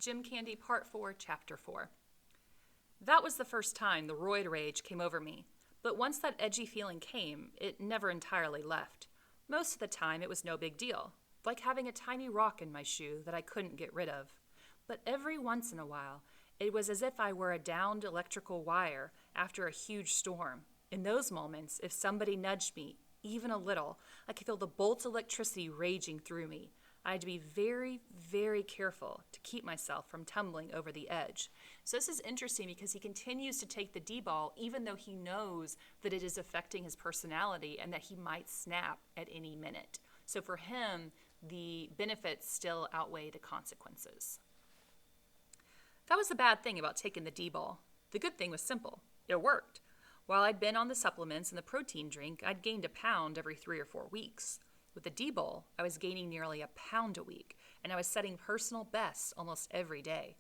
Gym Candy Part 4, Chapter 4. That was the first time the roid rage came over me, but once that edgy feeling came, it never entirely left. Most of the time, it was no big deal, like having a tiny rock in my shoe that I couldn't get rid of. But every once in a while, it was as if I were a downed electrical wire after a huge storm. In those moments, if somebody nudged me, even a little, I could feel the bolts of electricity raging through me. I had to be very, very careful to keep myself from tumbling over the edge. So this is interesting because he continues to take the D-ball even though he knows that it is affecting his personality and that he might snap at any minute. So for him, the benefits still outweigh the consequences. That was the bad thing about taking the D-ball. The good thing was simple. It worked. While I'd been on the supplements and the protein drink, I'd gained a pound every 3 or 4 weeks. With the D-ball, I was gaining nearly a pound a week, and I was setting personal bests almost every day.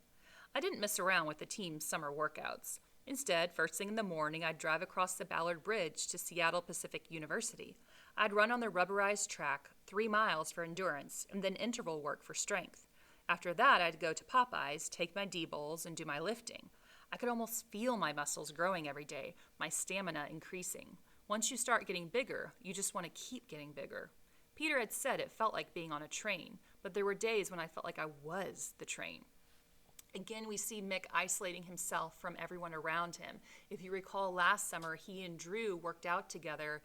I didn't mess around with the team's summer workouts. Instead, first thing in the morning, I'd drive across the Ballard Bridge to Seattle Pacific University. I'd run on the rubberized track 3 miles for endurance, and then interval work for strength. After that, I'd go to Popeyes, take my D-bowls, and do my lifting. I could almost feel my muscles growing every day, my stamina increasing. Once you start getting bigger, you just want to keep getting bigger. Peter had said it felt like being on a train, but there were days when I felt like I was the train. Again, we see Mick isolating himself from everyone around him. If you recall last summer, he and Drew worked out together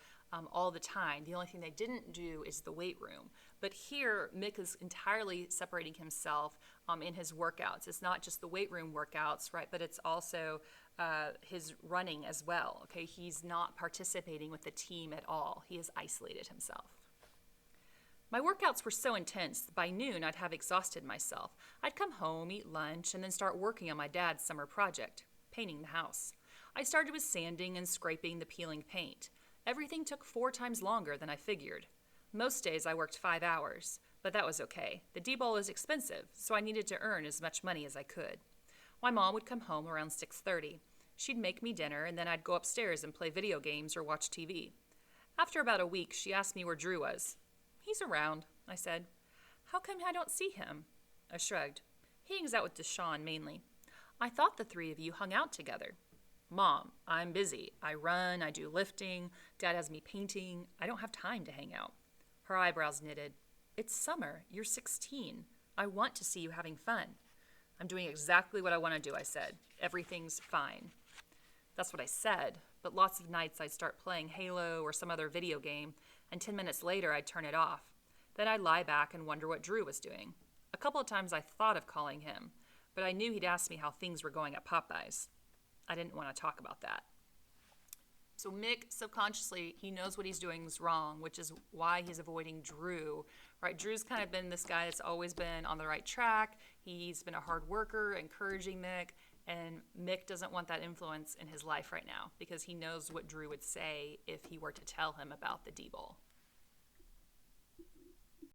all the time. The only thing they didn't do is the weight room. But here, Mick is entirely separating himself in his workouts. It's not just the weight room workouts, right? But it's also his running as well. Okay, he's not participating with the team at all. He has isolated himself. My workouts were so intense that by noon I'd have exhausted myself. I'd come home, eat lunch, and then start working on my dad's summer project, painting the house. I started with sanding and scraping the peeling paint. Everything took 4 times longer than I figured. Most days I worked 5 hours, but that was okay. The D-ball is expensive, so I needed to earn as much money as I could. My mom would come home around 6:30. She'd make me dinner, and then I'd go upstairs and play video games or watch TV. After about a week, she asked me where Drew was. "He's around," I said. "How come I don't see him?" I shrugged. "He hangs out with Deshawn mainly." "I thought the 3 of you hung out together." "Mom, I'm busy. I run, I do lifting. Dad has me painting. I don't have time to hang out." Her eyebrows knitted. "It's summer. You're 16. I want to see you having fun." "I'm doing exactly what I want to do," I said. "Everything's fine." That's what I said, but lots of nights I'd start playing Halo or some other video game, and 10 minutes later I'd turn it off. Then I'd lie back and wonder what Drew was doing. A couple of times I thought of calling him, but I knew he'd ask me how things were going at Popeyes. I didn't want to talk about that. So Mick, subconsciously, he knows what he's doing is wrong, which is why he's avoiding Drew, right? Drew's kind of been this guy that's always been on the right track. He's been a hard worker, encouraging Mick, and Mick doesn't want that influence in his life right now because he knows what Drew would say if he were to tell him about the D-ball.